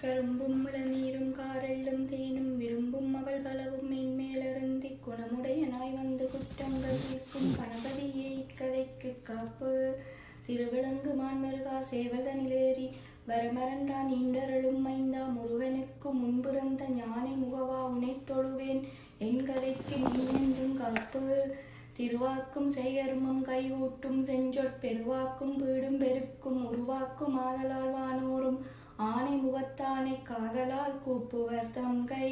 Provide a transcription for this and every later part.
கரும்பும் இளநீரும் காரெள்ளும் தேனும் விரும்பும் அவள் பலவும் மேன்மேலருந்தி குணமுடைய நாய் வந்து குற்றங்கள் தீர்க்கும் கணபதியே இக்கதைக்கு காப்பு. திருவிளங்கு மான்மருகா சேவதனிலேறி வரமரன்றான் ஈன்றருளும் மைந்தா முருகனுக்கு முன்புறந்த ஞானை முகவா உனைத் தொழுவேன் என் கதைக்கு நீ என்றும் காப்பு. திருவாக்கும் செய்கருமம் கைகூட்டும் செஞ்சொற் பெருவாக்கும் வீடும் பெருக்கும் உருவாக்கும் ஆதலால் வானோரும் ஆனை முகத்தானை காதலால் கூப்புவர் தம் கை.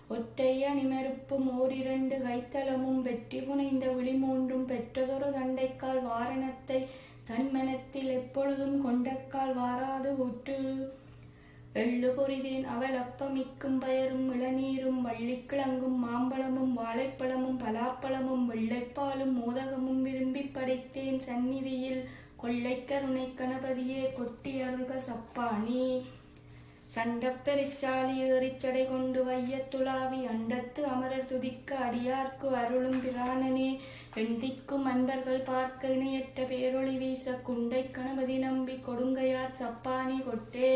ஒற்றை அணிமறுப்பும் ஓரிரண்டு கைத்தலமும் வெற்றி புனைந்த விழிமூன்றும் பெற்றதொரு தண்டைக்கால் வாரணத்தை தன் மனத்தில் எப்பொழுதும் கொண்டக்கால் வாராது ஊற்று. எள்ளு பொறிவேன் அவள் அப்பமிக்கும் பயரும் இளநீரும் வள்ளிக்கிழங்கும் மாம்பழமும் வாழைப்பழமும் பலாப்பழமும் வெள்ளைப்பாலும் மோதகமும் விரும்பி படைத்தேன் சந்நிதியில் கொள்ளைக்கருணை கணபதியே கொட்டி அருள்க சப்பானி. சண்டப்பெருச்சாலி ஏறிச்சடை கொண்டு வையத்துலாவி அண்டத்து அமரர் துதிக்க அடியார்க்கு அருளும் பிரானனே. எண்திக்கும் அன்பர்கள் பார்க்க இணையற்ற பேரொளி வீச குண்டை கணபதி நம்பி கொடுங்கையார் சப்பானி கொட்டே.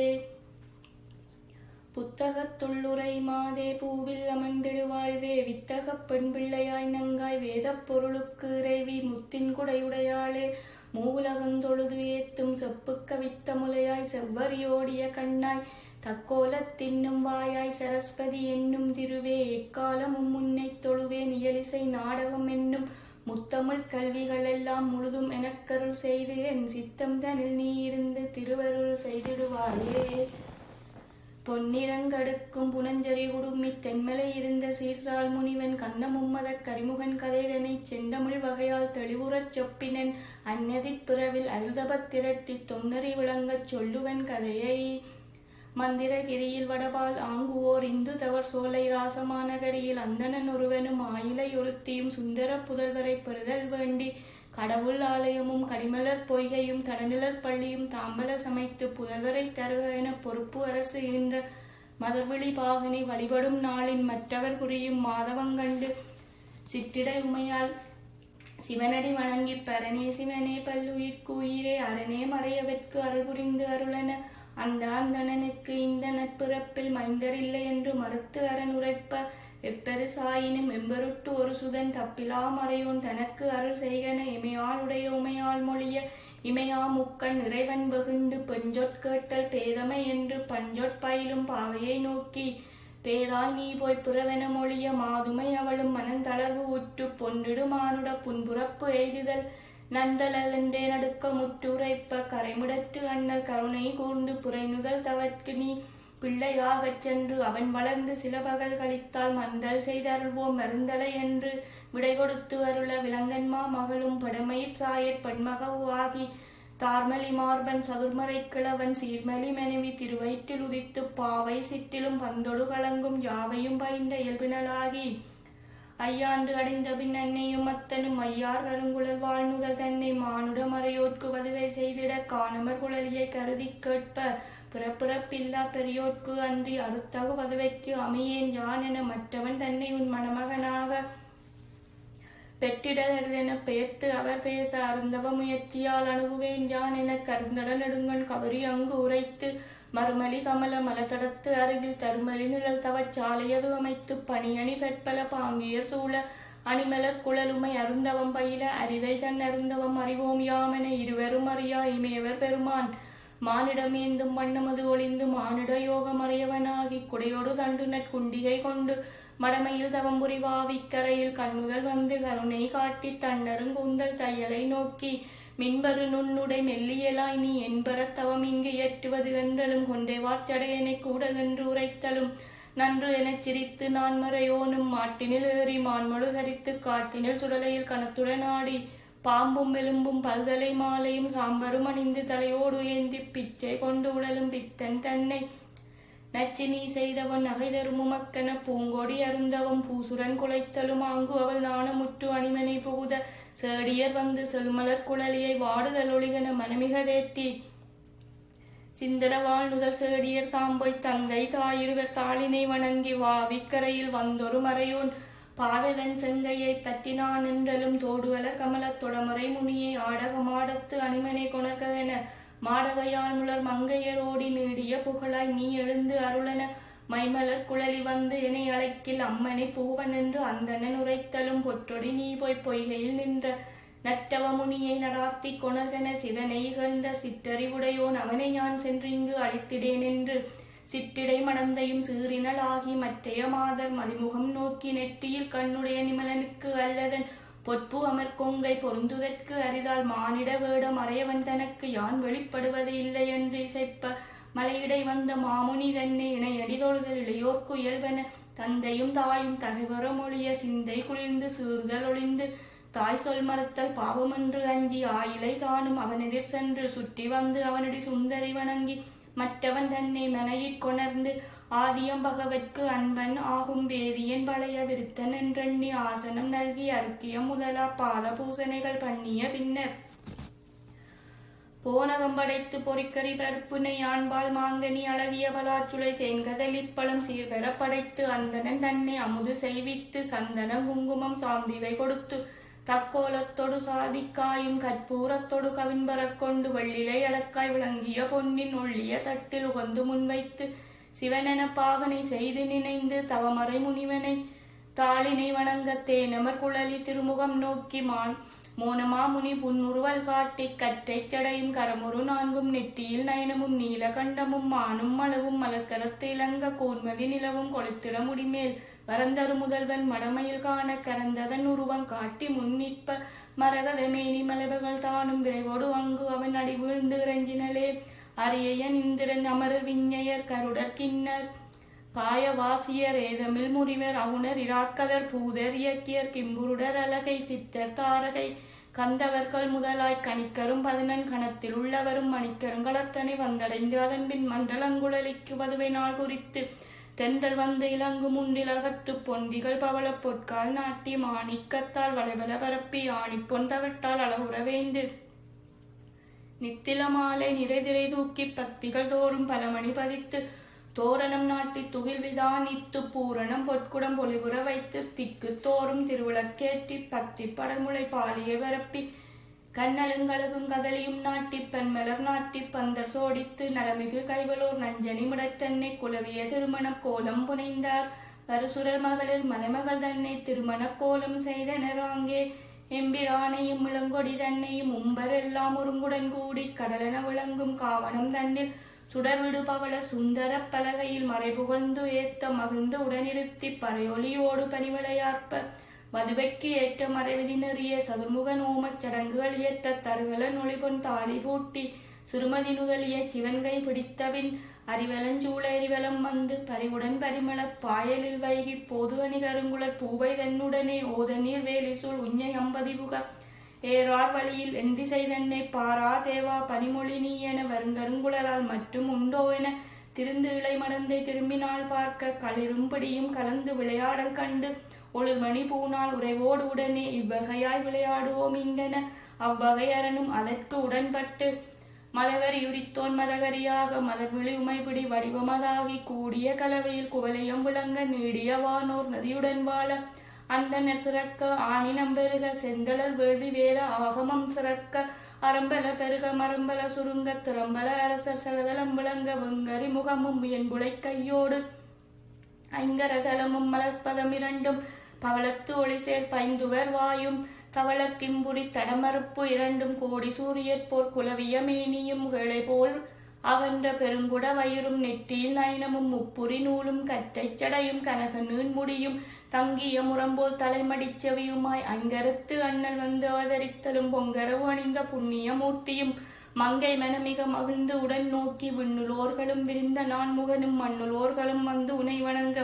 புத்தகத்துள்ளுரை மாதே பூவில் அமர்ந்திடுவாழ்வே வித்தகப் பெண் பிள்ளையாய் நங்காய் வேதப் பொருளுக்கு இறைவி முத்தின் குடையுடையாளே. மூவுலகந்தொழுது ஏத்தும் செப்புக்க வித்த முலையாய் செவ்வரியோடிய கண்ணாய் தக்கோலத் தின்னும் வாயாய் சரஸ்வதி என்னும் திருவே. எக்காலமும் முன்னை தொழுவேன் இயலிசை நாடகம் என்னும் முத்தமிழ் கல்விகள் எல்லாம் முழுதும் எனக்கருள் செய்து என் சித்தம் தனில் நீ இருந்து திருவருள் செய்திடுவாயே. பொன்னிறங்கடுக்கும் புனஞ்சரி குடுமி தென்மலை இருந்த சீர்சால் முனிவன் கண்ணமும்மத கரிமுகன் கதைதனை செந்தமிழ் வகையால் தெளிவுறச் சொப்பினன் அந்நதிப் பிறவில் அருள்தபத் திரட்டி தொன்னறி விளங்கச் சொல்லுவன் கதையை. மந்திரகிரியில் வடபால் ஆங்குவோர் இந்து தவர் சோலை ராசமானகரியில் அந்தணன் ஒருவனும் ஆயிலை ஒருத்தியும் சுந்தர புதல்வரை பெறுதல் வேண்டி கடவுள் ஆலயமும் கடிமலர் பொய்கையும் தடநிலர் பள்ளியும் தாம்பல சமைத்து புதல்வரை தருக என பொறுப்பு அரசு என்ற மதர்விழி பாகனை வழிபடும் நாளின் மற்றவர் புரியும் மாதவங்கண்டு சிற்றிடை உமையால் சிவனடி வணங்கி பரனே சிவனே பல்லுயிர்க்கு உயிரே அரணே மறையவற்கு அருள் புரிந்து அருளென அந்த அந்தணனுக்கு இந்த நட்பிறப்பில் மைந்தரில்லை என்று மறுத்து அரண் உரைப்ப எப்பெருசாயினும் எம்பெருட்டு ஒரு சுதன் தப்பிலா மறையோன் தனக்கு அருள் செய்கன இமையாளுடைய உமையால் மொழிய இமையா முக்கண் இறைவன் வெகுண்டு பெஞ்சொற்கேட்டல் பேதமை என்று பஞ்சொற்பயிலும் பாவையை நோக்கி பேதாய் நீ போய் பிறவென மொழிய மாதுமை அவளும் மனந்தளர்வு உற்று பொன்றிடுமானுட புன்புறப்பு எய்துதல் நந்தலல் என்றே நடுக்க முற்றுரைப்ப கரைமுடற்று அண்ணல் கருணை கூர்ந்து புரைநுதல் தவற்கு நீ பிள்ளையாகச் சென்று அவன் வளர்ந்து சில பகல் கழித்தால் மந்தல் செய்தருள்வோம் மருந்தலை என்று விடை கொடுத்து அருள விலங்கன்மா மகளும் படமயிர் சாயற் பன்மகவு ஆகி தார்மலி மார்பன் சதுர்மறை கிழவன் சீர்மலி மனைவி திருவயிற்றில் உதித்து பாவை சிற்றிலும் பந்தொடு கலங்கும் யாவையும் பயின்ற இயல்பினலாகி ஐயாண்டு அடைந்த பின் அன்னையும் அத்தனும் ஐயார் கருங்குழல் வாழ்நுதல் தன்னை மானுட மறையோர்க்கு வதுவை செய்திட காணமர் குழலியை கருதி கேட்ப பிறப்பிறப்பில்லா பெரியோர்க்கு அன்றி அறுத்தகு வதுவைக்கு அமையேன் யான் என மற்றவன் தன்னை உன் மணமகனாக பெற்றிடலென பெயர்த்து அவர் பேச அருந்தவ முயற்சியால் அணுகுவேன் யான் என கருந்தட நெடுங்கண் கவரி அங்கு உரைத்து மறுமலி கமல மலத்தடத்து அருகில் தருமலி நிழல் தவச் சாலையது அமைத்து பணியணி பெற்பல பாங்கியர் சூழ அணிமலர் குழலுமை அருந்தவம் பயில அறிவை தன் அருந்தவம் அறிவோம் யாமென இருவரும் அறியா இமையவர் பெருமான் மானிடமேந்தும் வண்ணமது ஒளிந்து மானிட யோகம் அறியவனாகி குடையோடு தண்டு நற்குண்டிகை கொண்டு மடமையில் தவம்புரி வாவிக்கரையில் கண்ணுதல் வந்து கருணை காட்டி தன்னருங்கூந்தல் தையலை நோக்கி மின்பரு நுண்ணுடை மெல்லியலாய் நீ என்பரத் தவம் இங்கு ஏற்றுவது என்றலும் கொண்டே வார்ச்சடையனை கூட என்று உரைத்தலும் நன்று எனச் சிரித்து நான் மறையோனும் மாட்டினில் ஏறி மான்மொழு தரித்து காட்டினில் சுடலையில் கணத்துடன் ஆடி பாம்பும் எலும்பும் பல்தலை மாலையும் சாம்பரும் அணிந்து தலையோடு ஏந்தி பிச்சை கொண்டு உடலும் பித்தன் தன்னை நச்சி நீ செய்தவன் நகைதரும் உமக்கென பூங்கொடி அருந்தவம் பூசுரன் குலைத்தலும் ஆங்கு அவள் நாணமுற்று அணிமனை புகுத சேடியர் வந்து செழுமலர் குழலியை வாடுதல் ஒளிகன மனமிக தேற்றி சிந்தர வாழ்நுதல் சேடியர் சாம்பொய் தந்தை தாயிருவர் தாளினை வணங்கி வாவிக்கரையில் வந்தொரு மறையோன் பாவதன் செங்கையை பற்றினான் என்றலும் தோடுவல கமலத் தொடமுறை முனியை ஆடகமாடத்து அணிமனை கொணர்கவென மாடகையால் முளர் மங்கையரோடி நீடிய புகழாய் நீ எழுந்து அருளன மைமலர் குழலி வந்து என்னை அழைக்கில் அம்மனை பூவன் என்று அந்தணன் உரைத்தலும் பொற்றொடி நீ போய் பொய்கையில் நின்ற நட்டவ முனியை நடாத்தி கொணர்கன சிவனை இகழ்ந்த சிற்றறிவுடையோன் அவனை நான் சென்றிங்கு அழித்திடேன் என்று சிற்றிடை மடந்தையும் சீறினல் ஆகி மற்றைய மாதர் மதிமுகம் நோக்கி நெட்டியில் கண்ணுடைய நிமலனுக்கு அல்லதன் பொற்பு அமர்கொங்கை பொருந்துதற்கு அரிதால் மானிட வேடம் அறையவன் தனக்கு யான் வெளிப்படுவது இல்லை என்று இசைப்ப மலையிடை வந்த மாமுனி தன்னை இணையடி தொழுதல் இளையோர்க்கு இயல்பென தந்தையும் தாயும் தகைவர மொழிய சிந்தை குளிர்ந்து சீர்தல் ஒளிந்து தாய் சொல் மறுத்தல் பாவமென்று அஞ்சி ஆயிலை தானும் அவனெதிர் சென்று சுற்றி வந்து அவனடி சுந்தரி வணங்கி மற்றவன் தன்னை மனையிற் கொணர்ந்து ஆதியம் பகவற்கு அன்பன் ஆகும் வேதியன் பழைய விருத்தன் என்றெண்ணி ஆசனம் நல்கி அருக்கியம் முதலா பாத பூசணைகள் பண்ணிய பின்னர் போனகம் படைத்து பொறிக்கறி பருப்புனை ஆண்பால் மாங்கனி அழகிய பலாச்சுளை தேன்கதலிப்பழம் சீர்பெற படைத்து அந்தனன் தன்னை அமுது செய்வித்து சந்தனம் குங்குமம் சாந்திவை கொடுத்து தக்கோலத்தொடு சாதிக்காயும் கற்பூரத்தொடு கவின்பரக் கொண்டு வெள்ளிலை அடக்காய் விளங்கிய பொன்னின் ஒள்ளிய தட்டில் உகந்து முன்வைத்து சிவனென பாவனை செய்து நினைந்து தவமறை முனிவனை தாளினை வணங்க தேனமர் குழலி திருமுகம் நோக்கி மோனமா முனி புன்னுருவல் காட்டி கற்றைச் சடையும் கரமுறு நான்கும் நெற்றியில் நயனமும் நீலகண்டமும் மானும் அளவும் மலர்கரத்து இலங்க கூர்மதி நிலவும் கொளுத்திட முடிமேல் வரந்தரு முதல்வன் மடமையில் காண கரந்ததன் உருவம் காட்டி முன்னிற்ப மரகத மேனி மலைபகள் தானும் விரைவோடு அங்கு அவன் அடி வீழ்ந்து இறஞ்சினலே அரியன் இந்திரன் அமரர் விஞ்ஞயர் கருடர் கிண்ணர் காயவாசியர் ஏதமில் முறிவர் அவுணர் இராக்கதர் பூதர் இயக்கியர் கிம்புருடர் அலகை சித்தர் தாரகை கந்தவர்கள் முதலாய் கணிக்கரும் 11 கணத்தில் உள்ளவரும் மணிக்கருங்களத்தனை வந்தடைந்து அதன்பின் மண்டலங்குழலிக்கு வதுவை நாள் குறித்து தென்றல் வந்து இலங்கு முன்னில் அகத்து பொந்திகள் பவள பொற்கால் நாட்டி மாணிக்கத்தால் வளைவல பரப்பி ஆணிப்பொன் தவிட்டால் அளவுறவேந்து நித்தில மாலை நிறைதிரை தூக்கி பத்திகள் தோறும் பலமணி பதித்து தோரணம் நாட்டி துகில் விதானித்து பூரணம் பொற்குடம் பொலிபுற வைத்து திக்கு தோறும் திருவிளக்கேற்றி பத்தி படர்முளை பாலியை வரப்பி கண்ணலுங்கழகும் கதலியும் நாட்டி பெண்மலர் நாட்டி பந்தர் சோடித்து நலமிகு கைவலோர் நஞ்சனி முடத்தன்னை குலவிய திருமண கோலம் புனைந்தார் பரசுரர் மகளிர் மலைமகள் தன்னை திருமண கோலம் செய்தனர் அங்கே எம்பிரானையும் இளங்கொடி தன்னையும் உம்பர் எல்லாம் ஒருங்குடன் கூடி கடலென விளங்கும் காவனம் தன்னில் சுடர்விடு பவள சுந்தர பலகையில் மறைபுகழ்ந்து ஏத்த மகிழ்ந்து உடனிருத்தி பறையொலியோடு பணிவிளையார்ப்ப வதுவைக்கு ஏற்ற மறைவிதி நெறிய சதுர்முக நோமச் சடங்குகள் ஏற்ற தருகல நொழிபொன் தாலி பூட்டி சிறுமதி நுதலிய சிவன்கை பிடித்தபின் அறிவலஞ்சூள எரிவலம் வந்து பறிவுடன் பரிமள பாயலில் வைகி போது அணி கருங்குளர் பூவை தன்னுடனே ஓத நீர் வேலிசூழ் உஞ்சை அம்பதிபுக ஏறார் வழியில் எண்டிசை தன்னை பாரா தேவா பனிமொழி நீ என வருங்கருங்குழலால் மற்றும் உண்டோ என திருந்து இளை மடந்தை திரும்பினால் பார்க்க களிரும்படியும் கலந்து விளையாடல் கண்டு ஒளிர்மணி பூனால் உறைவோடு உடனே இவ்வகையாய் விளையாடுவோம் இங்கென அவ்வகை அரணும் அதற்கு உடன்பட்டு மதகரி உரித்தோன் மதகரியாக மதவிழி உமைப்பிடி வடிவமதாகி கூடிய கலவையில் குவலையம் விளங்க நீடிய வானோர் நதியுடன் வாழ அந்தனர் சிறக்க ஆணினம் பெருக செந்தளல் வேள்வி வேத ஆகமம் சிறக்க அறம்பல பெருக மரம்பல சுருங்க திறம்பல அரசர் சலதலம் விளங்க வெங்கரி முகமும் என்புளை கையோடு ஐங்கரதலமும் மலர்ப்பதம் இரண்டும் பவளத்து ஒளி சேர் பைந்துவர் வாயும் தவள கிம்புரி தடமறுப்பு இரண்டும் கோடி சூரியற்போர் குலவிய மேனியும் கிளை போல் அகன்ற பெருங்குட வயிறும் நெற்றியில் நயனமும் முப்புரி நூலும் கற்றைச் சடையும் கனக நீண்முடியும் தங்கிய முரம்போல் தலைமடிச்செவியுமாய் ஐங்கரத்து அண்ணல் வந்து அவதரித்தலும் பொங்கரவு அணிந்த புண்ணிய மூர்த்தியும் மங்கை மனமிக மகிழ்ந்து உடன் நோக்கி விண்ணுலோர்களும் விரிந்த நான்முகனும் மண்ணுலோர்களும் வந்து உனை வணங்க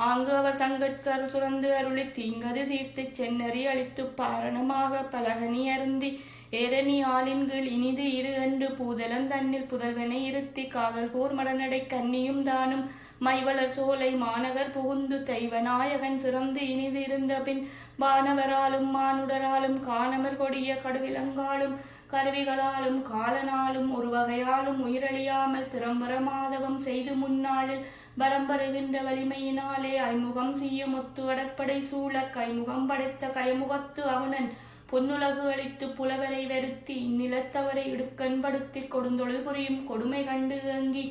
ஆங்கு அவர் தங்கட்கு அருள் சுரந்து அருளி தீங்கது தீர்த்து சென்னறி அளித்து பாரணமாக பலகனி அருந்தி ஏரணி ஆளின் கீழ் இனிது இரு என்று பூதலன் தன்னில் புதல்வனை இருத்தி காதல் கூர் மடநடை கன்னியும் தானும் மைவளர் சோலை மாநகர் புகுந்து தெய்வநாயகன் சிறந்து இனிது இருந்த பின் வானவராலும் மானுடராலும் காணமர் கொடிய கடுவிலங்காலும் கருவிகளாலும் காலனாலும் ஒரு வகையாலும் உயிரழியாமல் திறம்பர மாதவம் செய்து முன்னாளில் வரம்பருகின்ற வலிமையினாலே ஐமுகம் செய்யும் ஒத்து அடற்படை சூழ கைமுகம் படைத்த கைமுகத்து அவனன் பொன்னுலகு அளித்து புலவரை வருத்தி இந்நிலத்தவரை இடுக்கண்படுத்தி கொடுந்தொழில் புரியும் கொடுமை கண்டு ஏங்கி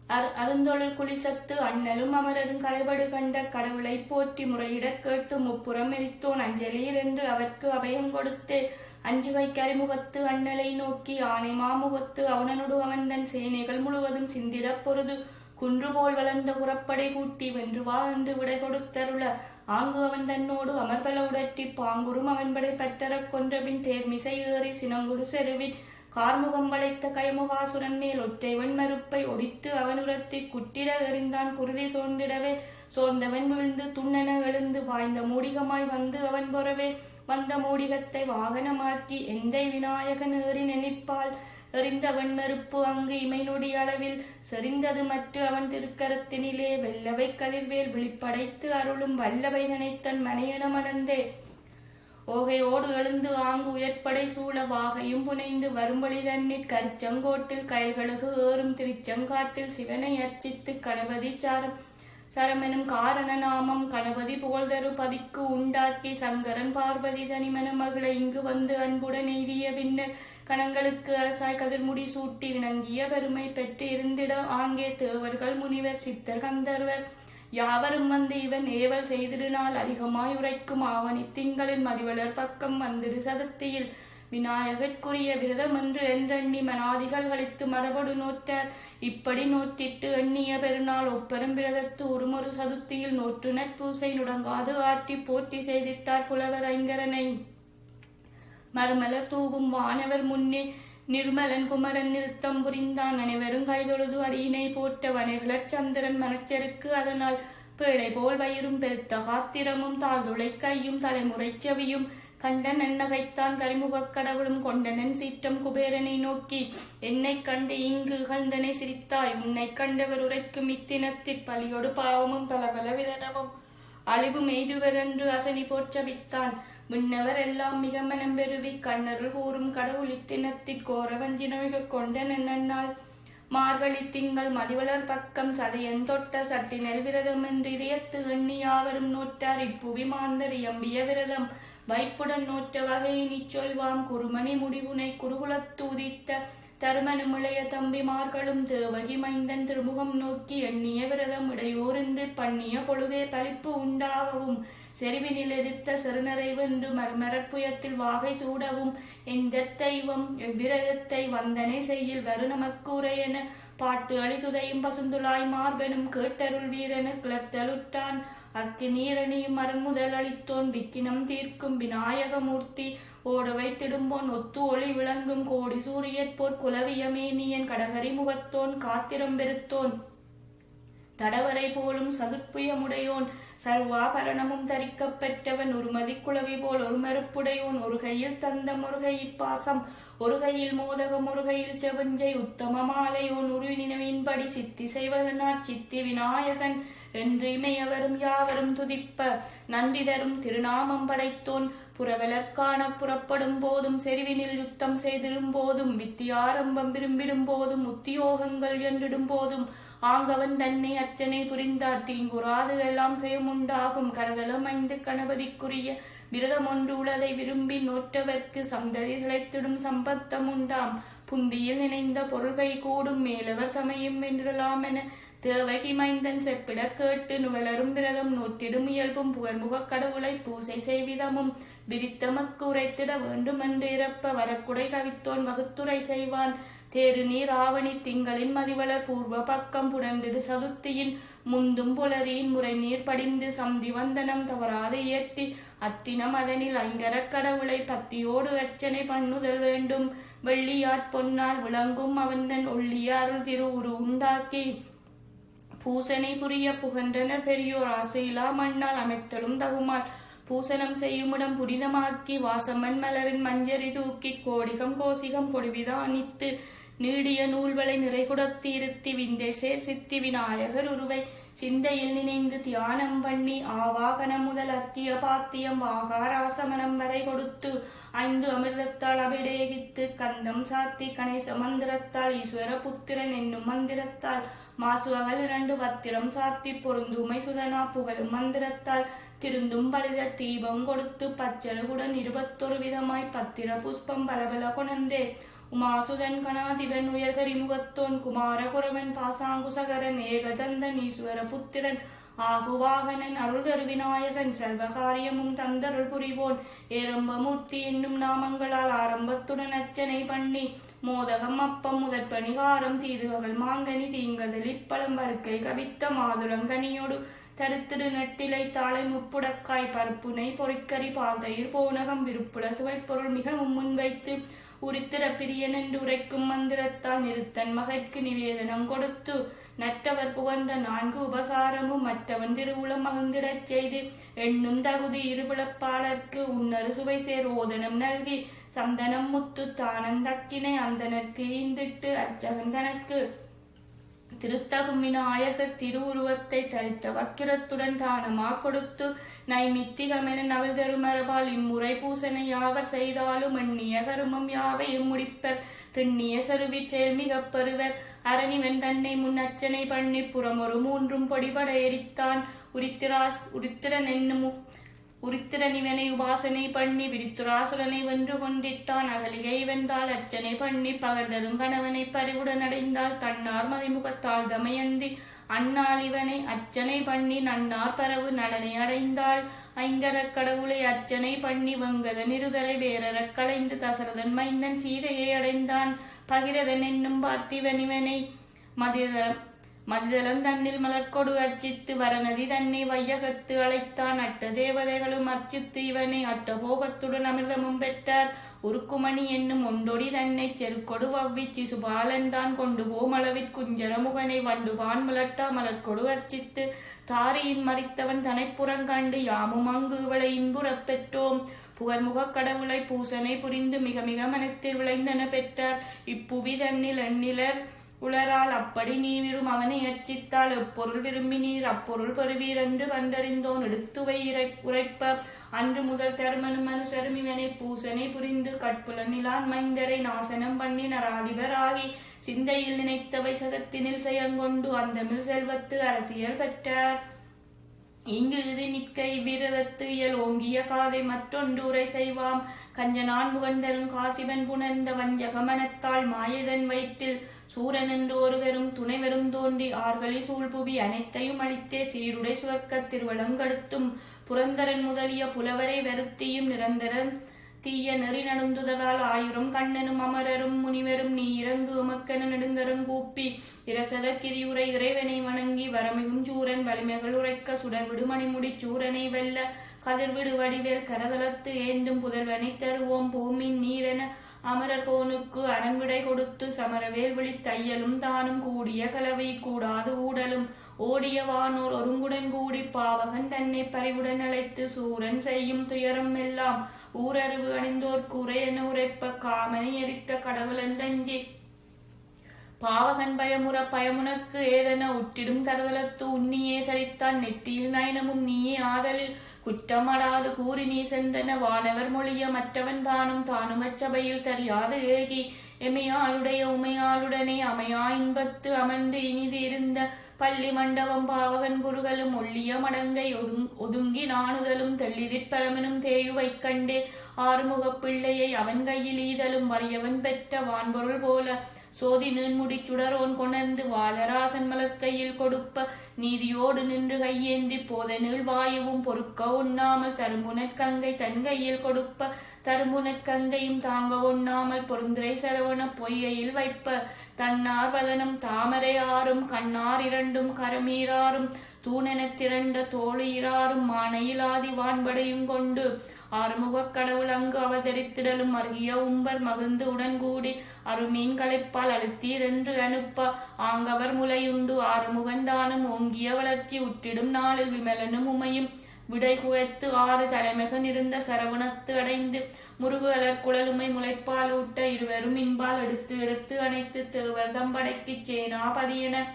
அருந்தொழில் குளிசத்து அண்ணலும் அமரரும் கரைபடு கண்ட கடவுளை போற்றி முறையிடக் கேட்டு முப்புறம் எரித்தோன் அஞ்சலீர் என்று அவர்க்கு அபயம் கொடுத்து அஞ்சுகை கரிமுகத்து அண்ணலை நோக்கி ஆனை மாமுகத்து அவனனோடு அவன் தன் சேனைகள் முழுவதும் சிந்திடப் பொருது குன்று போல் வளர்ந்த புறப்படை கூட்டி வென்று வா என்று விடை கொடுத்தருள ஆங்கு அவன் தன்னோடு அமர்பல உடற்றி பாங்குறும் அவன்படை பட்டரக் கொன்றபின் தேர்மிசை ஏறி சினங்குடு செருவின் கார்முகம் வளைத்த கைமுகாசுரன் மேல் ஒற்றை வெண்மறுப்பை ஒடித்து அவனுரத்தி குட்டிட எறிந்தான் குருதி சோர்ந்திடவே சோர்ந்தவன் விழுந்து துண்ணென எழுந்து வாய்ந்த மூடிகமாய் வந்து அவன் பொறவே வந்த மூடிகத்தை வாகனமாக்கி எந்தை விநாயகன் ஏறி நினைப்பால் எறிந்த வெண்மறுப்பு அங்கு இமை நொடி அளவில் செறிந்தது மற்ற அவன் திருக்கரத்தினிலே வெல்லவை கதிர்வேல் விழிப்படைத்து அருளும் வல்லவை நினைத்தன் மனையன மணந்தே ஓகையோடு எழுந்து ஆங்கு உயற்படை சூழ வாகையும் புனைந்து வரும்பொழி தண்ணீர் கரிச்சங்கோட்டில் கயல்களுக்கு ஏறும் திருச்செங்காட்டில் சிவனை அர்ச்சித்து கணபதி சரமெனும் காரண நாமம் கணபதி புகழ்தரு பதிக்கு உண்டாக்கி சங்கரன் பார்வதி தனிமன மகள இங்கு வந்து அன்புடன் எய்திய பின்னர் கணங்களுக்கு அரசாய் கதிர்முடி சூட்டி இணங்கிய பெருமை பெற்று இருந்திட ஆங்கே தேவர்கள் முனிவர் சித்தர் கந்தர்வர் யாவரும் வந்து இவன் ஏவல் செய்திருநாள் அதிகமாய் உரைக்கும் ஆவணி திங்களில் மதிவளர் பக்கம் வந்திடு சதுர்த்தியில் விநாயகற்குரிய விரதம் என்று என்றெண்ணி மனாதிகள் கழித்து மரபடு நோற்றார் இப்படி நோற்றிட்டு எண்ணிய பெருநாள் ஒப்பெரும் விரதத்து ஒருமொரு சதுர்த்தியில் நோற்று நற்பூசை நுடங்காது ஆற்றி போற்றி செய்திட்டார் புலவர் ஐங்கரனை மறுமலர் தூவும் வானவர் முன்னே நிர்மலன் குமரன் நிறுத்தம் புரிந்தான் அனைவரும் கைதொழுது அடியினை போட்ட வனைகளற் சந்திரன் மனச்செருக்கு அதனால் பேழை போல் வயிறும் பெருத்த காத்திரமும் தாழ்துளை கையும் தலைமுறை செவியும் கண்டன் நகைத்தான் கரிமுகக் கடவுளும் கொண்டனன் சீற்றம் குபேரனை நோக்கி என்னை கண்டு இங்கு இகழ்ந்தனை சிரித்தாய் உன்னை கண்டவர் உரைக்கும் இத்தினத்திற் பலியோடு பாவமும் பல பல விதனமும் அழிவு மெய்துவர் என்று அசனி போற்றவித்தான் விண்ணவர் எல்லாம் மிக மனம் பெருவி கண்ணருள் கூறும் கடவுள் இத்தினத்திற் கோரவஞ்சினமிக கொண்டனன் நன்னால் மார்கழி திங்கள் மதிவளர் பக்கம் சதையன் தொட்ட சட்டினல் விரதம் என்று இதயத்து எண்ணி யாவரும் நோற்றார் இப்புவி மாந்தர் எம்பிய விரதம் வைப்புடன் நோற்ற வகையினி சொல்வாம் குருமணி முடிவுனை குருகுலத்து உதித்த தருமனும் இளைய தம்பிமார்களும் தேவகி மைந்தன் திருமுகம் நோக்கி எண்ணிய விரதம் இடையூறின்றி பண்ணிய பொழுதே பலிப்பு உண்டாகவும் செறிவினில் எதிர்த்த சிறுநரை வென்று மர்மரப்புயத்தில் வாகை சூடவும் எந்த தெய்வம் எவ்விரதத்தை வந்தனை செய்யில் வரு நமக்கு உரையென பாட்டு அழிதுதையும் பசுந்துளாய் மார்பெனும் கேட்டருள் வீரன கிளர்த்தலுற்றான் அக்கு நீரணியும் அருண்முதல் அளித்தோன் விக்கினம் தீர்க்கும் விநாயகமூர்த்தி ஓடு வைத்திடும்போன் ஒத்து ஒளி விளங்கும் கோடி சூரியற்போர் குலவியமேனியன் கடகரி முகத்தோன் காத்திரம் பெருத்தோன் தடவரை போலும் சதுர்ப்புயமுடையோன் சர்வாபரணமும் தரிக்கப் பெற்றவன் ஒரு மதிக்குளவி போல் ஒரு மறுப்புடையோன் ஒரு கையில் தந்தம் ஒரு கையில் பாசம் ஒரு கையில் மோதகம் ஒரு கையில் செவஞ்சை உத்தம மாலையோன் உருவினினவின்படி சித்தி செய்வதனாற் சித்தி விநாயகன் என்று இமையவரும் யாவரும் துதிப்ப நன்றி தரும் திருநாமம் படைத்தோன் புறவலர்காண புறப்படும் போதும் செறிவினில் யுத்தம் செய்திடும் போதும் வித்தியாரம்பம் விரும்பிடும் போதும் உத்தியோகங்கள் என்றிடும் போதும் ஆங்கவன் தன்னை அர்ச்சனை புரிந்தார் தீங்குறாது எல்லாம் செய்யமுண்டாகும் கரதலம் ஐந்து கணபதிக்குரிய விரதம் ஒன்று உளதை விரும்பி நோற்றவர்க்கு சந்ததி சிலைத்திடும் சம்பத்தம் உண்டாம் புந்தியில் நினைந்த பொருள்கை கூடும் மேலவர் தமையும் வென்றலாம் என தேவகி மைந்தன் செப்பிட கேட்டு நுவலரும் விரதம் நோற்றிடும் இயல்பும் புகழ்முகக் கடவுளை பூசை செய்விதமும் விரித்தமக்கு உரைத்திட வேண்டும் என்று இறப்ப வரக்குடை கவித்தோன் வகுத்துரை செய்வான் தேரு நீர் ஆவணி திங்களின் மதிவளர் பூர்வ பக்கம் புணர்ந்திடு சதுர்த்தியின் முந்தும் புலரியின் முறை நீர் படிந்து சந்தி வந்தனம் தவறாது இயற்றி அத்தினம் அதனில் ஐங்கரக் கடவுளை பத்தியோடு அர்ச்சனை பண்ணுதல் வேண்டும் வெள்ளியாற் பொன்னால் விளங்கும் அவன்தன் ஒள்ளிய அருள் திரு உரு உண்டாக்கி பூசனை புரிய புகன்றனர் பெரியோர் ஆசையிலா மண்ணால் அமைத்தலும் தகுமால் பூசனம் செய்யுமிடம் புனிதமாக்கி வாசமன் மலரின் மஞ்சரி தூக்கி கோடிகம் கோசிகம் பொடிவிதானித்து நீடிய நூல்வளை நிறைகுடத்தி இருத்தி விந்தை சேர் சித்தி விநாயகர் உருவை சிந்தையில் நினைந்து தியானம் பண்ணி ஆவாகனம் முதல் அத்திய பாத்தியம் ஆகாராசமனம் வரை கொடுத்து 5 அமிர்தத்தால் அபிடேகித்து கந்தம் சாத்தி கணேச மந்திரத்தால் ஈஸ்வர புத்திரன் என்னும் மந்திரத்தால் மாசு அகல் 2 பத்திரம் சாத்தி பொருந்துமை சுதனா புகழும் மந்திரத்தால் திருந்தும் பலித தீபம் கொடுத்து பச்சழுகுடன் 21 விதமாய் பத்திர புஷ்பம் பலபல கொணர்ந்தே உமாசுதன் கணாதிபன் உயர்கரிமுகத்தோன் குமார குரவன் பாசாங்குசகரன் ஏகதந்தன் ஈஸ்வர புத்திரன் ஆகுவாகனன் அருள்தரு விநாயகன் சர்வகாரியமும் தந்தருள் புரிவோன் ஏரம்பமூர்த்தி என்னும் நாமங்களால் ஆரம்பத்துடன் அர்ச்சனை பண்ணி மோதகம் அப்பம் முதற்பணிகாரம் தீதுவகள் மாங்கனி தீங்கதல் இப்பழம் வறுக்கை கவித்த மாதுளங்கனியோடு தருத்திடு நட்டிலை தாளை முப்புடக்காய் பருப்புனை பொறிக்கறி பாதையில் போனகம் விருப்புட சுவைப்பொருள் மிகவும் முன்வைத்து உரித்திர பிரியன் என்று உரைக்கும் மந்திரத்தால் நிறுத்தன் மகற்கு நிவேதனம் கொடுத்து நட்டவர் புகழ்ந்த 4 உபசாரமும் மற்றவன் திருவுளம் மகிழ்ந்திடச் செய்து எண்ணும் தகுதி இருபிளப்பாளர்க்கு உன்னரு சுவை சேர் ஓதனம் நல்கி சந்தனம் முத்து தானந்தக்கினை அந்தனர்க்கு ஈந்திட்டு அர்ச்சகன் தனக்கு திருத்தகும் விநாயகர் திருவுருவத்தை தரித்த வக்கிரத்துடன் தானமா கொடுத்து நைமித்திகமென நவல் தருமரபால் இம்முறை பூசனை யாவர் செய்தாலும் எண்ணிய கருமம் யாவையும் முடிப்பர் திண்ணிய சருவிற் செயல் மிகப் பெறுவர் அரணிவன் தன்னை முன் அர்ச்சனை பண்ணி புறமொரு 3 பொடிபட எரித்தான் உரித்திரன் என்னும் உரித்திரனிவனை உபாசனை பண்ணி விரித்துராசுரனை வென்று கொண்டிட்டான் அகலிகை வென்றால் அர்ச்சனை பண்ணி பகர்தரும் கணவனை பறிவுடன் அடைந்தால் தன்னார் மதிமுகத்தால் தமயந்தி அந்நாள் இவனை அர்ச்சனை பண்ணி நன்னார் பரவு நலனை அடைந்தாள் ஐங்கரக் கடவுளை அர்ச்சனை பண்ணி வங்கத நிருதரை வேறறக் களைந்து தசரதன் மைந்தன் சீதையை அடைந்தான் பகிரதன் என்னும் பார்த்திவன் இவனை மதிதளம் தன்னில் மலர்கொடு அர்ச்சித்து வரநதி தன்னை வையகத்து அழைத்தான் அட்ட தேவதைகளும் அர்ச்சித்து இவனை அட்ட போகத்துடன் அமிர்தமும் பெற்றார் உருக்குமணி என்னும் ஒண்டொடி தன்னை செருக்கொடு வவ்விச்சி சுபாலன் தான் கொண்டு போமளவிற்குஞ்சர முகனை வண்டுவான் மலட்டா மலர்கொடு அர்ச்சித்து தாரியின் மறித்தவன் தனைப்புறம் கண்டு யாமும் அங்கு இவளை இன்புறப் பெற்றோம் புகர்முகக் கடவுளை பூசனை புரிந்து மிக மிக மனத்தில் விளைந்தன பெற்றார் இப்புவி தன்னில் எண்ணிலர் உளரால் அப்படி நீவிரும் அவனை அர்ச்சித்தால் எப்பொருள் விரும்பி நீர் அப்பொருள் பெறுவீர் என்று கண்டறிந்தோன் எடுத்துவை உரைப்ப அன்று முதல் தருமனும் மனுஷரும் இவனை பூசனை புரிந்து கட்புலனிலான் மைந்தரை நாசனம் பண்ணி நராதிபராகி சிந்தையில் நினைத்தவை சகத்தினில் செயங்கொண்டு அந்தமிழ் செல்வத்து அரசியல் பெற்றார் இங்கு இறுதி நிற்க இவ்விரதத்து இயல் ஓங்கிய காதை மற்றொன்று உரை செய்வாம் கஞ்சனான் முகந்தரும் காசிவன் புணர்ந்த வஞ்சகமனத்தால் மாயதன் வயிற்றில் சூரன் என்று ஒருவரும் துணைவரும் தோன்றி ஆர்களி சூழ்புவி அனைத்தையும் அளித்தே சீருடை சுவர்க்க திருவளங்கடுத்தும் புரந்தரன் முதலிய புலவரை வருத்தியும் நிரந்தரன் தீய நெறி நடுந்துதலால் 1000 கண்ணனும் அமரரும் முனிவரும் நீ இறங்கு உமக்கென நெடுங்கரும் கூப்பி இரசத கிரியுரை இறைவனை வணங்கி வரமிகும் சூரன் வலிமைகள் உரைக்க சுடர்விடு மணிமுடி சூரனை வெல்ல கதிர்விடு வடிவேல் கரதலத்து ஏந்தும் புதல்வனை தருவோம் பூமின் நீரென அமரர் கோனுக்கு அரண்விடை கொடுத்து சமரவேல் விழி தையலும் தானும் கூடிய கலவை கூடாது ஊடலும் ஓடிய வானோர் ஒருங்குடன் கூடி பாவகன் தன்னை பறிவுடன் அழைத்து சூரன் செய்யும் துயரம் எல்லாம் ஊரறிவு அணிந்தோர் குறை என உரைப்ப காமனை எரித்த கடவுள் என்றஞ்சி பாவகன் பயமுனக்கு ஏதென உற்றிடும் கரதலத்து உன்னியே சரித்தான் நெட்டியில் நயனமும் நீயே ஆதலில் குற்றமடாது கூறி நீ சென்றன வானவர் மொழிய மற்றவன் தானும் அச்சபையில் தெரியாது ஏகி எமையாளுடைய உமையாளுடனே அமையா இன்பத்து அமர்ந்து இனிது இருந்த பள்ளி மண்டபம் பாவகன் குருகளும் ஒள்ளிய மடங்கை ஒதுங்கி நாணுதலும் தெள்ளிதிற்பரமனும் தேயுவைக் கண்டே ஆறுமுகப் பிள்ளையை அவன் கையில் ஈதலும் வறியவன் பெற்ற வான்பொருள் போல சோதி நீன்முடி சுடரோன் கொணர்ந்து வாலராசன் மலர்க்கையில் கொடுப்ப நீதியோடு நின்று கையேந்தி போத நீள் வாயுவும் பொறுக்க ஒண்ணாமல் தரும்புனற் கங்கை தன் கையில் கொடுப்ப தரும்புனற் கங்கையும் தாங்க ஒண்ணாமல் பொருந்திரை சரவண பொய்கையில் வைப்ப தன்னார் வதனம் தாமரை ஆறும் கண்ணார் 2 கரமீராறும் தூணெனத் திரண்ட தோழீராறும் மானையிலாதி வான்படையும் கொண்டு ஆறுமுகக் கடவுள் அங்கு அவதரித்திடலும் அருகிய உம்பர் மகிழ்ந்து உடன் கூடி அருமீன் களைப்பால் அழுத்தீர் என்று அனுப்ப ஆங்கவர் முலையுண்டு ஆறுமுகந்தானும் ஓங்கிய வளர்ச்சி உற்றிடும் நாளில் விமலனும் உமையும் விடை குவைத்து 6 தலைமகன் இருந்த சரவணத்து அடைந்து முருகலர் குழலுமை முளைப்பால் ஊட்ட இருவரும் இன்பால் எடுத்து அணைத்து தேவர் தம்படைக்குச் சேனாபதியென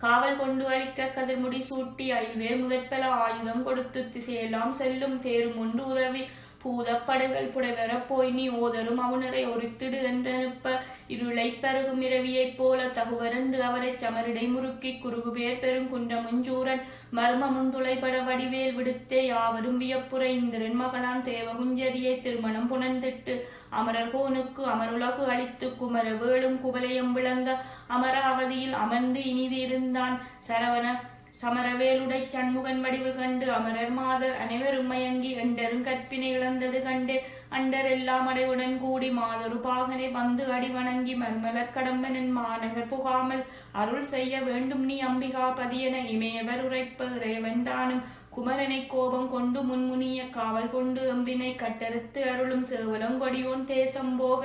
காவல் கொண்டு அழிக்க கதிர்முடி சூட்டி ஐவேல் முதற்பல ஆயுதம் கொடுத்து திசையெல்லாம் செல்லும் தேரும் ஒன்று உதவி பூதப்படைகள் புடைவரப் போய் நீ ஓதரும் அவுணரை ஒருத்திடு என்றனுப்ப இருளை பருகும் இரவியைப் போல தகுவரென்று அவரை சமரிடை முறுக்கி குறுகுபேர் பெருங்குன்றமுஞ்சூரன் மர்மமும் துளைபட வடிவேல் விடுத்தே யாவரும் வியப்புற இந்திரன் மகனான் தேவகுஞ்சரியை திருமணம் புனந்திட்டு அமரர் கோனுக்கு அமருலகு அளித்து குமர வேளும் குவலயம் விளங்க அமராவதியில் அமர்ந்து இனிது இருந்தான் சமரவேலுடை சண்முகன் வடிவு கண்டு அமரர் மாதர் அனைவரும் மயங்கி எண்டரும் கற்பினை இழந்தது கண்டு அண்டர் எல்லாம் அடைவுடன் கூடி மாதொரு பாகனை வந்து அடி வணங்கி மர்மலர் கடம்பனின் மாநகர் புகாமல் அருள் செய்ய வேண்டும் நீ அம்பிகா பதியென இமயவர் உரைப்ப இறைவன் தானும் குமரனை கோபம் கொண்டு முன்முனிய காவல் கொண்டு எம்பினை கட்டறுத்து அருளும் சேவலம் கொடியோன் தேசம் போக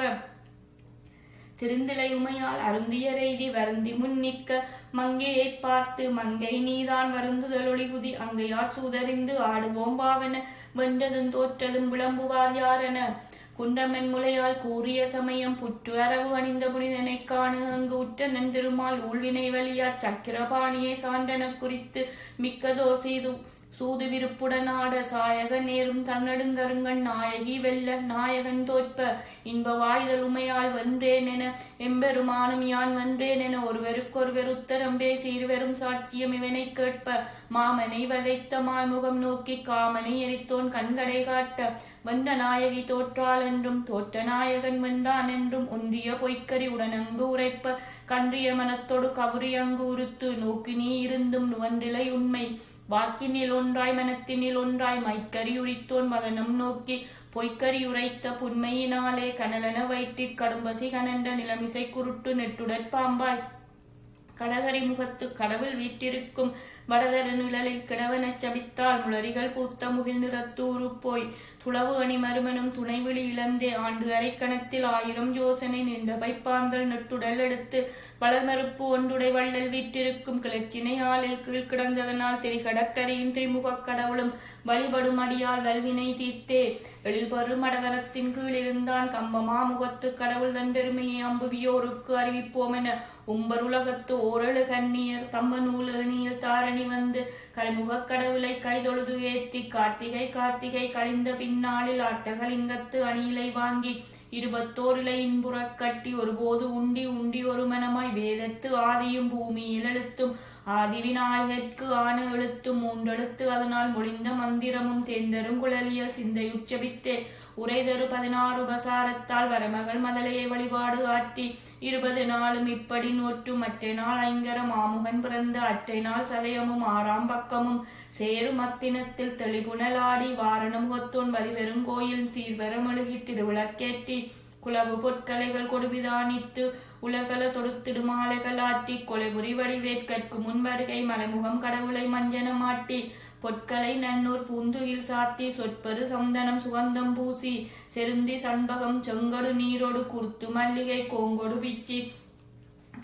திருந்திலை உமையால் அருந்திய ரெய்தி வருந்தி முன்னிக்க மங்கையை பார்த்து மங்கை நீதான் வருந்துதலொளி குதி அங்கையார் சூதறிந்து ஆடுவோம் பாவன வென்றதும் தோற்றதும் விளம்புவார் யாரென குண்டமென் முலையால் கூறிய சமயம் புற்று அரவு அணிந்த புனிதனை காணு அங்கு உற்ற நந்திருமால் ஊழ்வினை வலியார் சக்கிரபாணியை சான்றன குறித்து மிக்கதோர் செய்து சூது விருப்புடன் ஆட சாயக நேரும் தன்னடுங்கருங்கண் நாயகி வெல்ல நாயகன் தோற்ப இன்ப வாய்தல் உமையால் வென்றேன் என எம்பெருமானும் யான் வென்றேன் என ஒருவருக்கொருவர் உத்தரம் பேசி இருவரும் சாட்சியம் இவனை கேட்ப மாமனை வதைத்த மால்முகம் நோக்கி காமனை எரித்தோன் கண்கடை காட்ட வென்ற நாயகி தோற்றாள் என்றும் தோற்ற நாயகன் வென்றான் என்றும் ஒன்றிய பொய்க்கறி உடனங்கு உரைப்ப கன்றிய மனத்தொடு கவுரி அங்கு உறுத்து நோக்கி நீ இருந்தும் நுவன்றிலை உண்மை வாக்கினில் ஒன்றாய் மனத்தினில் ஒன்றாய் மைக்கறி உரித்தோன் மதனம் நோக்கி பொய்க்கறி உரைத்த புன்மையினாலே கனலன வயிற்றிற் கடும்பசி கனன்ற நிலமிசை குருட்டு நெட்டுடற்பாம்பாய் கடகரி முகத்து கடவுள் வீட்டிருக்கும் வடதர நிழலில் கிடவனச் சபித்தால் முளரிகள் பூத்த முகில் நிறத்தூறு போய் துளவு அணி மருமனும் துணைவிழி இழந்தே ஆண்டு அரைக்கணத்தில் 1000 யோசனை நின்ற பைப்பாந்தல் நெட்டுடல் எடுத்து வளர்மறுப்பு ஒன்றுடை வள்ளல் வீட்டிருக்கும் கிளச்சினை ஆளில் கீழ் கிடந்ததனால் திரிகடக்கரையின் திரிமுகக் கடவுளும் வழிபடும் அடியால் வல்வினை தீர்த்தே எழில்பெரு மடவரத்தின் கீழ் இருந்தான் கம்பமா முகத்து கடவுள் தன் பெருமையை அம்புவியோருக்கு அறிவிப்போம் என உலகத்து ஓரழு கண்ணியர் தம்ப நூல் அணியில் தாரணி வந்து கரைமுகக் கடவுளை கைதொழுது ஏத்தி கார்த்திகை கழிந்த பின்னாளில் அட்டகலிங்கத்து அணியிலை வாங்கி 21 இலை இன்புறக் கட்டி ஒருபோது உண்டி ஒரு மனமாய் வேதத்து ஆதியும் பூமியில் எழுத்தும் ஆதி விநாயகர்க்கு ஆன எழுத்தும் 3 எழுத்து அதனால் மொழிந்த மந்திரமும் தேர்ந்தரும் குழலியல் சிந்தை உச்சபித்தே உரைதரு 16 உபசாரத்தால் வரமகள் மதலையை வழிபாடு ஆற்றி 20 நாளும் இப்படி நோற்றும் அற்றை நாள் ஐங்கர மாமுகன் பிறந்த அற்றை நாள் சதயமும் 6ஆம் பக்கமும் சேரும் அத்தினத்தில் தெளிகுணலாடி வாரணம் கொத்தோன் வதிவெருங்கோயில் சீர்வரமழுகி திருவிளக்கேற்றி குலவு பொற்கலைகள் கொடுவிதானித்து உலகல தொடுத்திடு மாலைகள் ஆற்றி கொலைபுரி வடிவேற்கற்கு முன் வருகை மலைமுகம் கடவுளை மஞ்சனமாட்டி பொற்களை நன்னூர் பூந்துயில் சாத்தி சொற்பரு சந்தனம் சுகந்தம் பூசி செருந்தி சண்பகம் செங்கடு நீரோடு குருத்து மல்லிகை கோங்கொடு பிச்சி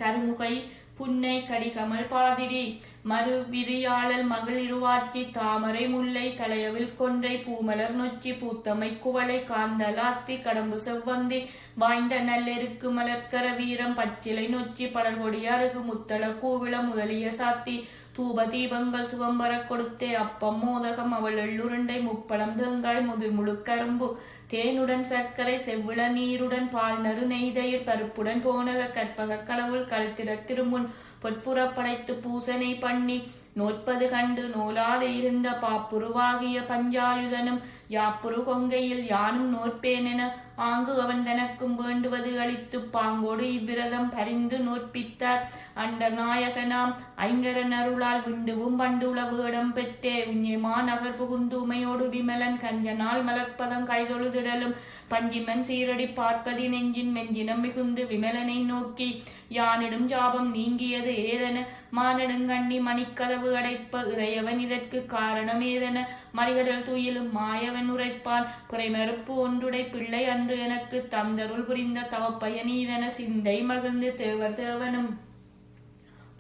கருமுகை புன்னை கடிகமல் பாதிரி மறு விரியாளல் மகள் இருவாட்சி தாமரை முல்லை தலையவில் கொன்றை பூமலர் நொச்சி பூத்தமை குவளை காந்தலாத்தி கடம்பு செவ்வந்தி வாய்ந்த நல்லெருக்கு மலர்கர வீரம் பச்சிலை நொச்சி படர்கொடி அருகு முத்தள கூவிள முதலிய சாத்தி தூப தீபங்கள் சுகம்பர கொடுத்தே அப்பம் மோதகம் அவள் எள்ளுருண்டை முப்பழம் தேங்காய் முதுமுழு கரும்பு தேனுடன் சர்க்கரை செவ்விள நீருடன் பால் நறு நெய்தயிர் பருப்புடன் போனக கற்பக கடவுள் கழுத்திட திருமுன் பொற்புற படைத்து பூசனை பண்ணி 40 கண்டு நோலாது இருந்த பாப்புருவாகிய பஞ்சாயுதனும் யாப்புரு கொங்கையில் யானும் நோற்பேனென ஆங்கு அவன் தனக்கும் வேண்டுவது அளித்து பாங்கோடு இவ்விரதம் பரிந்து நோற்பித்தார் அண்ட நாயகனாம் ஐங்கரன் அருளால் விண்டுவும் பண்டுளவு இடம் பெற்றே உஞ்சமா நகர் புகுந்து உமையோடு விமலன் கஞ்சனால் மலர்ப்பதம் கைதொழுதிடலும் பஞ்சிமன் சீரடி பார்ப்பதி நெஞ்சின் மெஞ்சினம் மிகுந்து விமலனை நோக்கி யானிடும் ஜாபம் நீங்கியது ஏதென மானிடுங்கண்ணி மணிக்கதவு அடைப்ப இறையவன் இதற்கு காரணம் ஏதென மறிகடல் துயிலும் மாயவன் உரைப்பான் குறைமறுப்பு ஒன்றுடை பிள்ளை அன்று எனக்கு தந்தருள் புரிந்த தவப்பயனீதென சிந்தை மகிழ்ந்து தேவனும்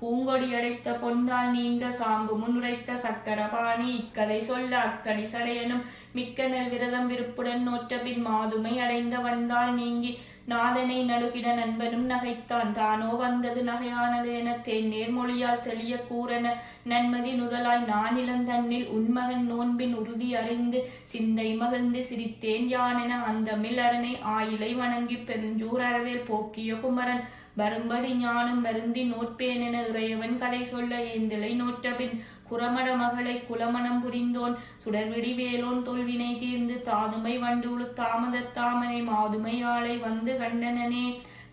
பூங்கொடி அடைத்த பொன்னால் நீங்க சாங்கு முன்னுரைத்த சக்கரபாணி இக்கதை சொல்ல அக்கணி சடையனும் மிக்க நல் விரதம் விருப்புடன் நோற்ற பின் மாதுமை அடைந்த வந்தால் நீங்கி நாதனை நடுகிட நண்பனும் நகைத்தான். தானோ வந்தது நகையானது என தேநேர் மொழியால் தெளிய கூறன நன்மதி நுதலாய் நானிலந்தன்னில் உன்மகன் நோன்பின் உறுதி அறிந்து சிந்தை மகிழ்ந்து சிரித்தேன் யானென அந்தமில் அரணை ஆயிலை வணங்கி பெருஞ்சூர் அறவேல் போக்கிய குமரன் வரும்படி ஞானம் வருந்தி நோட்பேன் என இறையவன் கதை சொல்ல ஏந்திலை நோற்றபின் குரமட மகளை குலமணம் புரிந்தோன் சுடர்விடி வேலோன் தொல்வினை தீர்ந்து தாதுமை வண்டுழு தாமதத்தாமனை மாதுமை ஆளை வந்து கண்டனனே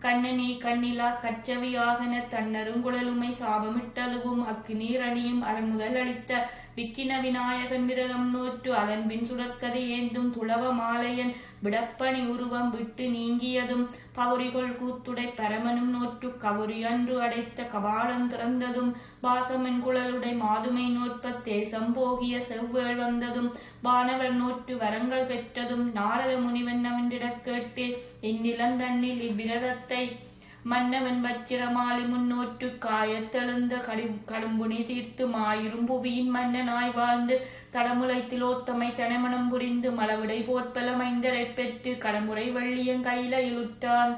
கண்ணனே கண்ணிலா கச்சவி ஆகன தன்னருங்குழலுமை சாபமிட்டதுவும் அக்கு நீர் அணியும் அரண்முதல் அளித்த விக்கின விநாயகன் விரதம் நோற்று அதன்பின் சுடற்கதை ஏந்தும் துளவ மாலையன் விடப்பணி உருவம் விட்டு நீங்கியதும் பகுரிகொள் கூத்துடை பரமனும் நோற்று கவுரி அன்று அடைத்த கபாலம் திறந்ததும் பாசமன் குழலுடை மாதுமை நோற்ப தேசம் போகிய செவ்வேள் வந்ததும் வானவர் நோற்று வரங்கள் பெற்றதும் நாரத முனிவன் அவன்றிடக் கேட்டு இந்நிலந்தன்னில் இவ்விரதத்தை மன்னவன் வச்சிரமாலி முன்னோற்று காயத்தெழுந்த கடும்புனி தீர்த்து மாயிரும் புவியின் மன்னனாய் வாழ்ந்து தடமுலைத்திலோத்தமை தனமனம் புரிந்து மலவிடை போற்பல மைந்தரை பெற்று கடமுறை வெள்ளியன் கையிலுற்றான்.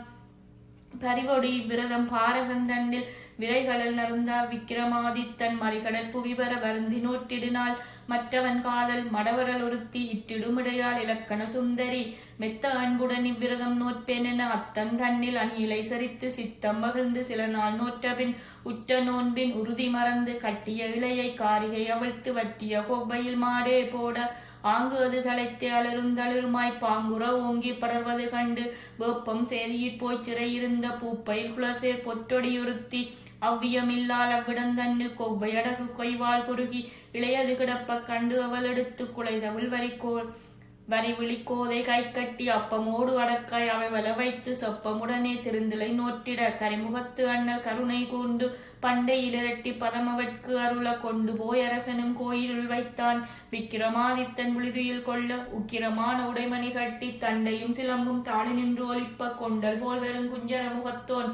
பரிவொடி விரதம் பாரகந்தன்னில் விரைகளில் நருந்தார் விக்கிரமாதித்தன் மறிகடற் புவிபர வருந்தி நோட்டிடினால் மற்றவன் காதல் மடவரல் ஒருத்தி இட்டிடுமிடையால் இலக்கண சுந்தரி மெத்த அன்புடன் இவ்விரதம் நோட்பேன் என அத்தன் தன்னில் அணியிலை சரித்து சித்தம் மகிழ்ந்து சில நாள் நோற்றபின் உற்ற நோன்பின் உறுதி மறந்து கட்டிய இளையை காரிகை அவிழ்த்து வட்டிய கொவ்வையில் மாடே போட ஆங்கு அது தலைத்து அலருந்தளருமாய் பாங்குற ஓங்கி படர்வது கண்டு வேப்பம் சேரியிற் போய்ச் சிறையிருந்த பூப்பையில் குளர்சேர் பொற்றொடியுறுத்தி அவ்வியமில்லால் அவ்விடந்தன்னில் கொவ்வை அடகு கொய்வாள் குறுகி இளையது கிடப்ப கண்டு அவள் எடுத்து குலைதவள் வரி விழிக்கோதை கை கட்டி அப்பமோடு அடக்காய் அவை வல வைத்து சொப்பமுடனே திருந்திலை நோற்றிட கரிமுகத்து அண்ணல் கருணை கூர்ந்து பண்டை இரட்டி பதமவற்கு அருள கொண்டு போய் அரசனும் கோயிலுள் வைத்தான். விக்கிரமாதித்தன் விழுதியில் கொள்ள உக்கிரமான உடைமணி கட்டி தண்டையும் சிலம்பும் தாளி நின்று ஒலிப்ப கொண்டல் போல் வெறும் குஞ்சர முகத்தோன்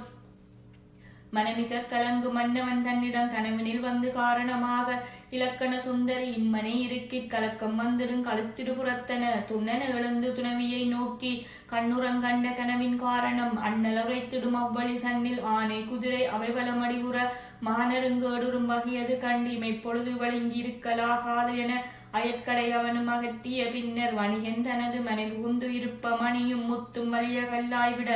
மனமிக கலங்கு மன்னவன் தன்னிடம் கனவினில் வந்து காரணமாக இலக்கண சுந்தரி இன்மனை இருக்கிற் கலக்கம் வந்திடும் கழுத்திடு புறத்தன துண்ணன எழுந்து துணவியை நோக்கி கண்ணுரங்கண்ட கனவின் காரணம் அண்ணல் உரைத்திடும் அவ்வழி தன்னில் ஆனை குதிரை அவை வலமடிவுற மானருங்கேடுறும் வகையது கண்டு இமைப்பொழுது வழங்கி இருக்கலாகாது என அயற்கடை அவனும் அகற்றிய பின்னர் வணிகன் தனது மனை புகுந்து இருப்ப மணியும் முத்தும் வலிய கல்லாய்விட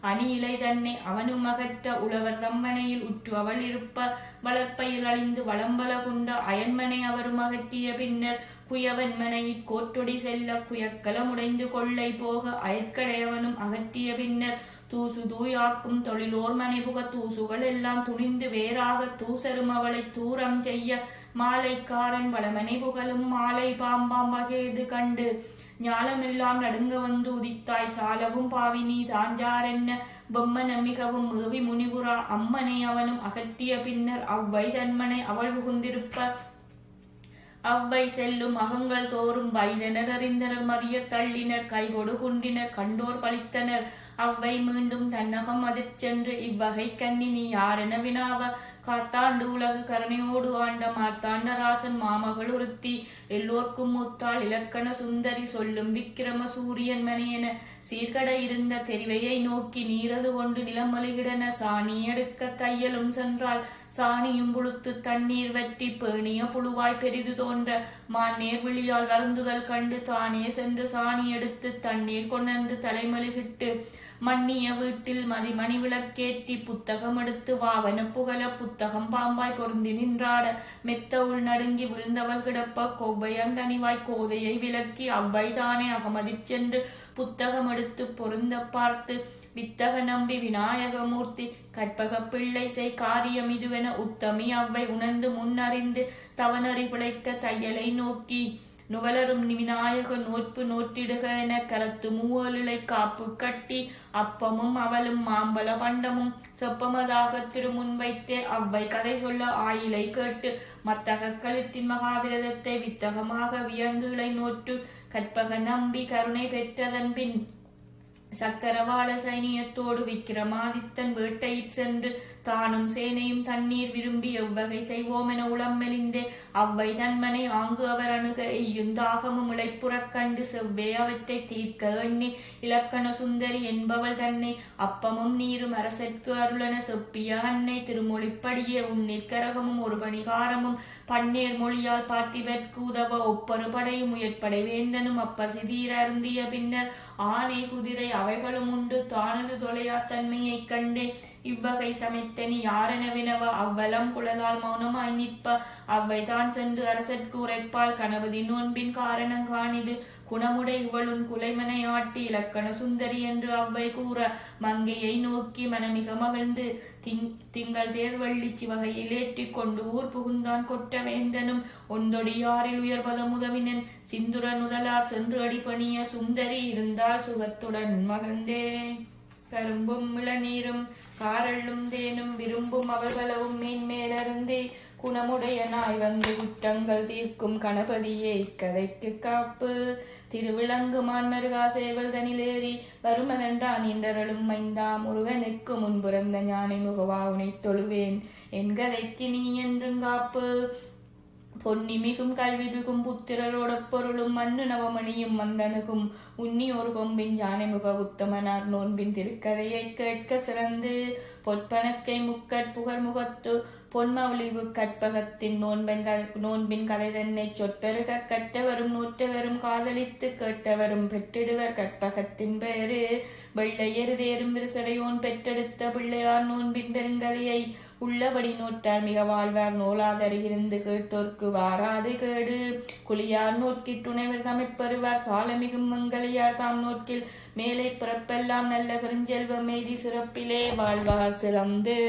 அணியிலை தன்னை அவனும் அகற்ற உழவர் தம்மனையில் உற்று அவள் இருப்ப வளர்ப்பையில் அழிந்து வளம்பல கொண்ட அயன்மனை அவரும் அகற்றிய பின்னர் குயவன் மனையில் கோற்றொடி செல்ல குயக்கலம் உடைந்து கொள்ளை போக அயற்கடையவனும் அகற்றிய பின்னர் தூசு தூயாக்கும் தொழிலோர் மனைபுக தூசுகள் எல்லாம் துணிந்து வேறாக தூசரும் அவளை தூரம் செய்ய மாலைக்காரன் வளமனை புகழும் மாலை பாம்பாம் வகையது கண்டு ஞாலமெல்லாம் நடுங்க வந்து உதித்தாய் சாலவும் பாவினி தாஞ்சாரென்ன பொம்மன மிகவும் ஏவி முனிபுரா அம்மனை அவனும் அகற்றிய பின்னர் அவ்வை தன்மனை அவள் புகுந்திருப்ப அவ்வை செல்லும் அகங்கள் தோறும் வைதனர் அறிந்தனர் மறிய தள்ளினர் கைகொடு குண்டினர் கண்டோர் பழித்தனர். அவ்வை மீண்டும் தன்னகம் அதிர்ச்சென்று இவ்வகை கண்ணி நீ யாரென வினாவ காத்தாண்டு உலகு கருணையோடு ஆண்ட மார்த்தாண்டராசன் மாமகள் உறுத்தி எல்லோர்க்கும் மூத்தாள் இலக்கண சுந்தரி சொல்லும் விக்கிரம சூரியன் மனையென சீர்கட இருந்த தெரிவையை நோக்கி நீரது கொண்டு நிலமொழிகிடன சாணி எடுக்க தையலும் சென்றாள். சாணியும் புழுத்து தண்ணீர் வற்றி பேணிய புழுவாய் பெரிது தோன்ற மாநேர் விழியால் வருந்துதல் கண்டு தானே சென்று சாணி எடுத்து தண்ணீர் கொண்டு தலைமொழிகிட்டு மன்னிய வீட்டில் மணி விளக்கேற்றி புத்தகம் எடுத்து வாவன புகழ புத்தகம் பாம்பாய் பொருந்தி நின்றாட மெத்த உள் நடுங்கி விழுந்தவள் கிடப்ப கொவ்வையங்கனிவாய் கோதையை விளக்கி அவ்வை தானே அகமதிச் சென்று புத்தகம் எடுத்து பொருந்த பார்த்து வித்தக நம்பி விநாயகமூர்த்தி கற்பக பிள்ளை செய் காரியம் இதுவென உத்தமி அவ்வை உணர்ந்து முன்னறிந்து தவனறி பிழைத்த தையலை நோக்கி நுவலரும் விநாயக நோற்பு நோற்றிடுக என கரத்து மூவலிலை காப்பு கட்டி அப்பமும் அவளும் மாம்பல பண்டமும் செப்பமதாக திருமுன் வைத்தே அவ்வை கதை சொல்ல ஆயிலை கேட்டு மத்தக களித்தின் மகாவிரதத்தை வித்தகமாக வியங்குகளை நோற்று கற்பக நம்பி கருணை பெற்றதன் பின் சக்கரவாள சைனியத்தோடு விக்கிரமாதித்தன் வேட்டையிற் சென்று தானும் சேனையும் தண்ணீர் விரும்பி எவ்வகை செய்வோம் என உளம் மெலிந்தே அவ்வை தன்மனை ஆங்கு அவர் அணுக எய்யுந்தாகமும் இளைப்புறக் கண்டு செவ்வே அவற்றை தீர்க்க எண்ணி இலக்கண சுந்தரி என்பவள் தன்னை அப்பமும் நீரும் அரசற்கு அருளென செப்பிய அன்னை திருமொழிப்படியே உன்னிற்கரகமும் ஒரு பணிகாரமும் பன்னேர் மொழியால் பார்த்திவர்க்கு உதவ ஒப்பொரு படையும் உயற்படை வேந்தனும் அப்பசிதீர அருந்திய பின்னர் ஆனை குதிரை அவைகளும் உண்டு தானது தொலையா தன்மையைக் கண்டே இவ்வகை சமைத்தனி யாரென வினவ அவ்வலம் குலதால் மௌனமாய் நிற்ப அவ்வை தான் சென்று அரசற்கு உரைப்பால் கணபதி நோன்பின் காரணம் காணிது குணமுடை இவளுன் குலைமனை ஆட்டி இலக்கண சுந்தரி என்று அவ்வை கூற மங்கையை நோக்கி மனமிக மகிழ்ந்து திங்கள் தேர்வள்ளி சிவகையில் ஏற்றிக் கொண்டு ஊர் புகுந்தான் கொட்ட வேந்தனும் ஒந்தொடியாரில் உயர்வத முதவினன் சிந்துர நுதலார் சென்று அடிபணிய சுந்தரி இருந்தால் சுகத்துடன் மகிழ்ந்தே கரும்பும் இளநீரும் காரள்ளும் தேனும் விரும்பும் அவர்களவும் மேன்மேலருந்தே குணமுடைய நாய் வந்து குற்றங்கள் தீர்க்கும் கணபதியே இக்கதைக்கு காப்பு திருவிளங்கு மான்மருகா சேவல் தனிலேறி வருமனென்றான் என்றருளும் மைந்தா முருகனுக்கு முன்புறந்த ஞானை முகவா உனை தொழுவேன் என் கதைக்கு நீ என்றும் காப்பு பொன்னி மிகும் கல்வி மிகும் புத்திரரோட பொருளும் மண்ணு நவமணியும் வந்தணுகும் உன்னி ஒரு கொம்பின் யானை முக உத்தமனார் நோன்பின் திருக்கதையை கேட்க சிறந்து பொற்பனக்கை முக்கட் புகழ் முகத்து பொன்மொழிவு கற்பகத்தின் நோன்பின் கதை தன்னை சொற்பெருக கற்றவரும் நூற்றவரும் காதலித்து கேட்டவரும் பெற்றிடுவர் கற்பகத்தின் பெயரு வெள்ளையரு தேரும் விரிசடையோன் பெற்றெடுத்த பிள்ளையார் நோன்பின் பெருங்கதையை உள்ளபடி நோட்டார் மிக வாழ்வார் நோலாதருகிருந்து கேட்டோர்க்கு வாராது கேடு குளியார் நோக்கில் துணைவர் தமிழ்ப்பருவார் சாலமிகும் மங்களையார் தாம் நோக்கில் மேலே பிறப்பெல்லாம் நல்ல பெருஞ்செல்வம் எய்தி சிறப்பிலே வாழ்வார் சிறந்து